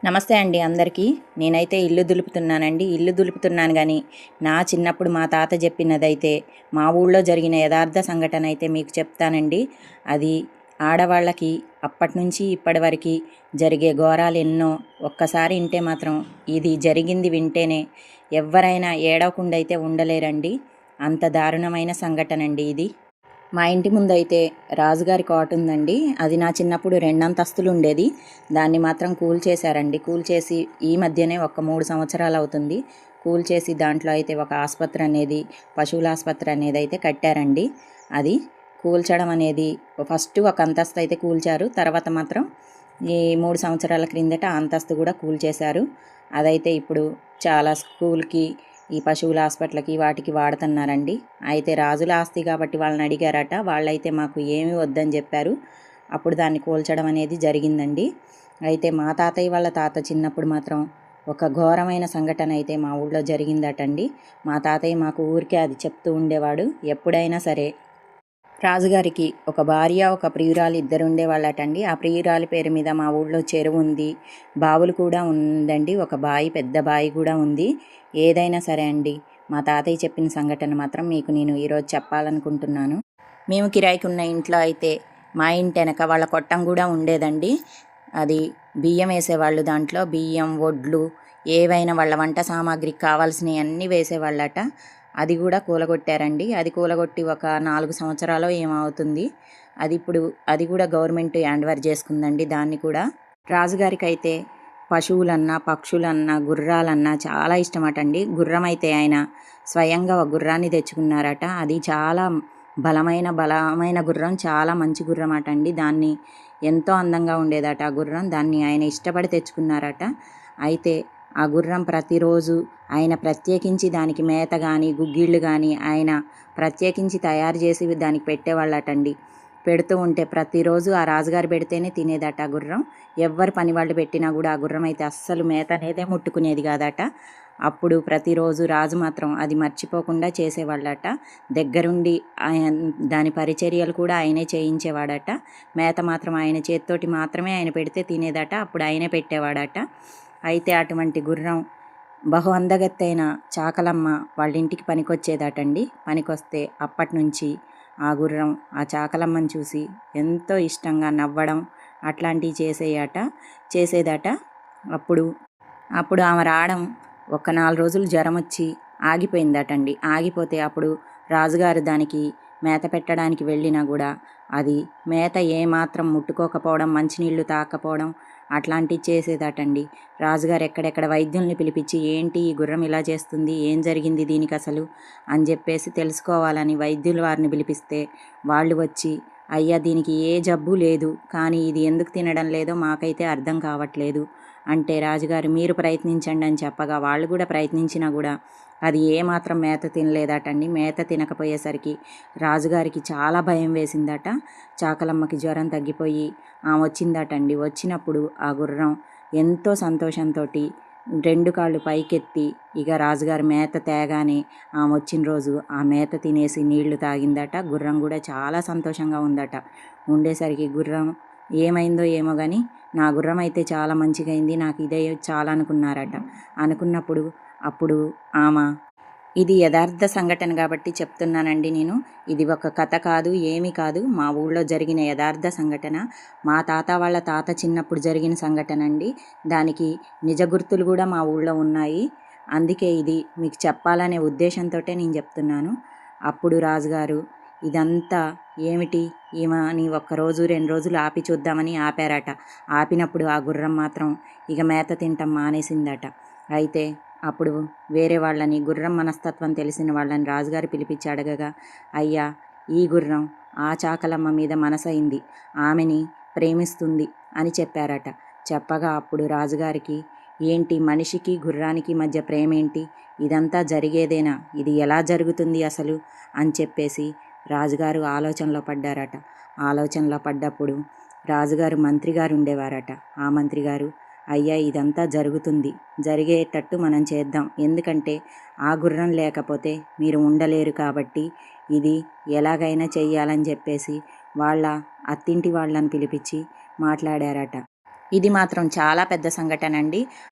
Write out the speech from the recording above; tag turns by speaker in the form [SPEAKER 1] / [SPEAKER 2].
[SPEAKER 1] నమస్తే అండి అందరికీ. నేనైతే ఇల్లు దులుపుతున్నానండి. ఇల్లు దులుపుతున్నాను కానీ నా చిన్నప్పుడు మా తాత చెప్పినదైతే మా ఊళ్ళో జరిగిన యథార్థ సంఘటన అయితే మీకు చెప్తానండి. అది ఆడవాళ్ళకి అప్పటి నుంచి ఇప్పటి వరకు జరిగే ఘోరాలు ఎన్నో ఒక్కసారి వింటే మాత్రం ఇది జరిగింది వింటేనే ఎవరైనా ఏడవకుండా అయితే ఉండలేరండి. అంత దారుణమైన సంఘటన అండి ఇది. మా ఇంటి ముందైతే రాజుగారి కోట ఉందండి. అది నా చిన్నప్పుడు 2 అంతస్తులు ఉండేది. దాన్ని మాత్రం కూల్చేశారండి. కూల్చేసి ఈ మధ్యనే ఒక 3 సంవత్సరాలు అవుతుంది. కూల్చేసి దాంట్లో అయితే ఒక ఆసుపత్రి అనేది, పశువుల ఆసుపత్రి అనేది అయితే కట్టారండి. అది కూల్చడం అనేది ఫస్ట్ ఒక అంతస్తు అయితే కూల్చారు. తర్వాత మాత్రం ఈ 3 సంవత్సరాల క్రిందట ఆ అంతస్తు కూడా కూల్చేశారు. అదైతే ఇప్పుడు చాలా స్కూల్కి, ఈ పశువుల హాస్పిటల్కి వాటికి వాడుతున్నారండి. అయితే రాజుల ఆస్తి కాబట్టి వాళ్ళని అడిగారట. వాళ్ళైతే మాకు ఏమీ వద్దని చెప్పారు. అప్పుడు దాన్ని కూల్చడం అనేది జరిగిందండి. అయితే మా తాతయ్య వాళ్ళ తాత చిన్నప్పుడు మాత్రం ఒక ఘోరమైన సంఘటన అయితే మా ఊళ్ళో జరిగిందటండి. మా తాతయ్య మాకు ఊరికే అది చెప్తూ ఉండేవాడు. ఎప్పుడైనా సరే రాజుగారికి ఒక భార్య, ఒక ప్రియురాలు ఇద్దరు ఉండేవాళ్ళటండి. ఆ ప్రియురాలి పేరు మీద మా ఊళ్ళో చెరువు ఉంది, బావులు కూడా ఉందండి. ఒక బావి, పెద్ద బావి కూడా ఉంది. ఏదైనా సరే అండి, మా తాతయ్య చెప్పిన సంఘటన మాత్రం మీకు నేను ఈరోజు చెప్పాలనుకుంటున్నాను. మేము కిరాయికి ఉన్న ఇంట్లో అయితే మా ఇంటి వెనక వాళ్ళ కొట్టం కూడా ఉండేదండి. అది బియ్యం వేసేవాళ్ళు. దాంట్లో బియ్యం, వడ్లు, ఏవైనా వాళ్ళ వంట సామాగ్రికి కావాల్సినవి అన్నీ వేసేవాళ్ళట. అది కూడా కూలగొట్టారండి. అది కూలగొట్టి ఒక 4 సంవత్సరాలు ఏమవుతుంది. అది కూడా గవర్నమెంట్ హ్యాండ్ ఓవర్ చేసుకుందండి దాన్ని కూడా. రాజుగారికి అయితే పశువులన్నా, పక్షులన్నా, గుర్రాలన్నా చాలా ఇష్టమటండి. గుర్రం అయితే ఆయన స్వయంగా ఒక గుర్రాన్ని తెచ్చుకున్నారట. అది చాలా బలమైన గుర్రం, చాలా మంచి గుర్రం అటండి. దాన్ని ఎంతో అందంగా ఉండేదట ఆ గుర్రం. దాన్ని ఆయన ఇష్టపడి తెచ్చుకున్నారట. అయితే ఆ గుర్రం ప్రతిరోజు ఆయన ప్రత్యేకించి దానికి మేత కానీ, గుగ్గిళ్ళు కానీ ఆయన ప్రత్యేకించి తయారు చేసి దానికి పెట్టేవాళ్ళటండి. పెడుతూ ఉంటే ప్రతిరోజు ఆ రాజుగారు పెడితేనే తినేదట ఆ గుర్రం. ఎవ్వరు పని వాళ్ళు పెట్టినా కూడా ఆ గుర్రం అయితే అస్సలు మేత అనేదే ముట్టుకునేది కాదట. అప్పుడు ప్రతిరోజు రాజు మాత్రం అది మర్చిపోకుండా చేసేవాళ్ళట. దగ్గరుండి దాని పరిచర్యలు కూడా ఆయనే చేయించేవాడట. మేత మాత్రం ఆయన చేత్తోటి మాత్రమే ఆయన పెడితే తినేదట. అప్పుడు ఆయనే పెట్టేవాడట. అయితే అటువంటి గుర్రం బహు అందగత్తైన చాకలమ్మ వాళ్ళ ఇంటికి పనికొచ్చేదటండి. పనికొస్తే అప్పటి నుంచి ఆ గుర్రం ఆ చాకలమ్మని చూసి ఎంతో ఇష్టంగా నవ్వడం అట్లాంటివి చేసేదట. అప్పుడు ఆమె రావడం ఒక 4 రోజులు జ్వరం వచ్చి ఆగిపోయిందటండి. ఆగిపోతే అప్పుడు రాజుగారు దానికి మేత పెట్టడానికి వెళ్ళినా కూడా అది మేత ఏమాత్రం ముట్టుకోకపోవడం, మంచినీళ్ళు తాకపోవడం అట్లాంటివి చేసేదటండి. రాజుగారు ఎక్కడెక్కడ వైద్యుల్ని పిలిపించి ఏంటి ఈ గుర్రం ఇలా చేస్తుంది, ఏం జరిగింది దీనికి అసలు అని చెప్పేసి తెలుసుకోవాలని వైద్యుల వారిని పిలిపిస్తే వాళ్ళు వచ్చి అయ్యా దీనికి ఏ జబ్బు లేదు, కానీ ఇది ఎందుకు తినడం లేదో మాకైతే అర్థం కావట్లేదు అంటే రాజుగారు మీరు ప్రయత్నించండి అని చెప్పగా వాళ్ళు కూడా ప్రయత్నించినా కూడా అది ఏమాత్రం మేత తినలేదటండి. మేత తినకపోయేసరికి రాజుగారికి చాలా భయం వేసిందట. చాకలమ్మకి జ్వరం తగ్గిపోయి ఆమె వచ్చిందటండి. వచ్చినప్పుడు ఆ గుర్రం ఎంతో సంతోషంతో 2 కాళ్ళు పైకెత్తి ఇక రాజుగారు మేత తేగానే ఆమె వచ్చిన రోజు ఆ మేత తినేసి నీళ్లు తాగిందట. గుర్రం కూడా చాలా సంతోషంగా ఉందట. ఉండేసరికి గుర్రం ఏమైందో ఏమో కానీ నా గుర్రం అయితే చాలా మంచిగా అయింది, నాకు ఇదే చాలా అనుకున్నారట. అనుకున్నప్పుడు అప్పుడు ఆమె ఇది యథార్థ సంఘటన కాబట్టి చెప్తున్నానండి నేను. ఇది ఒక కథ కాదు, ఏమీ కాదు. మా ఊళ్ళో జరిగిన యథార్థ సంఘటన. మా తాత వాళ్ళ తాత చిన్నప్పుడు జరిగిన సంఘటన అండి. దానికి నిజ గుర్తులు కూడా మా ఊళ్ళో ఉన్నాయి. అందుకే ఇది మీకు చెప్పాలనే ఉద్దేశంతో నేను చెప్తున్నాను. అప్పుడు రాజుగారు ఇదంతా ఏమిటి ఈమెని 1 రోజు 2 రోజులు ఆపి చూద్దామని ఆపారట. ఆపినప్పుడు ఆ గుర్రం మాత్రం ఇక మేత తింటం మానేసిందట. అయితే అప్పుడు వేరే వాళ్ళని, గుర్రం మనస్తత్వం తెలిసిన వాళ్ళని రాజుగారు పిలిపించి అడగగా అయ్యా ఈ గుర్రం ఆ చాకలమ్మ మీద మనసైంది, ఆమెని ప్రేమిస్తుంది అని చెప్పారట. చెప్పగా అప్పుడు రాజుగారికి ఏంటి మనిషికి గుర్రానికి మధ్య ప్రేమేంటి, ఇదంతా జరిగేదేనా, ఇది ఎలా జరుగుతుంది అసలు అని చెప్పేసి రాజుగారు ఆలోచనలో పడ్డారట. ఆలోచనలో పడ్డప్పుడు రాజుగారు మంత్రిగారు ఉండేవారట. ఆ మంత్రిగారు అయ్యా ఇదంతా జరిగేటట్టు మనం చేద్దాం, ఎందుకంటే ఆ గుర్రం లేకపోతే మీరు ఉండలేరు కాబట్టి ఇది ఎలాగైనా చెయ్యాలని చెప్పేసి వాళ్ళ అత్తింటి వాళ్ళని పిలిపించి మాట్లాడారట. ఇది మాత్రం చాలా పెద్ద సంఘటన అండి.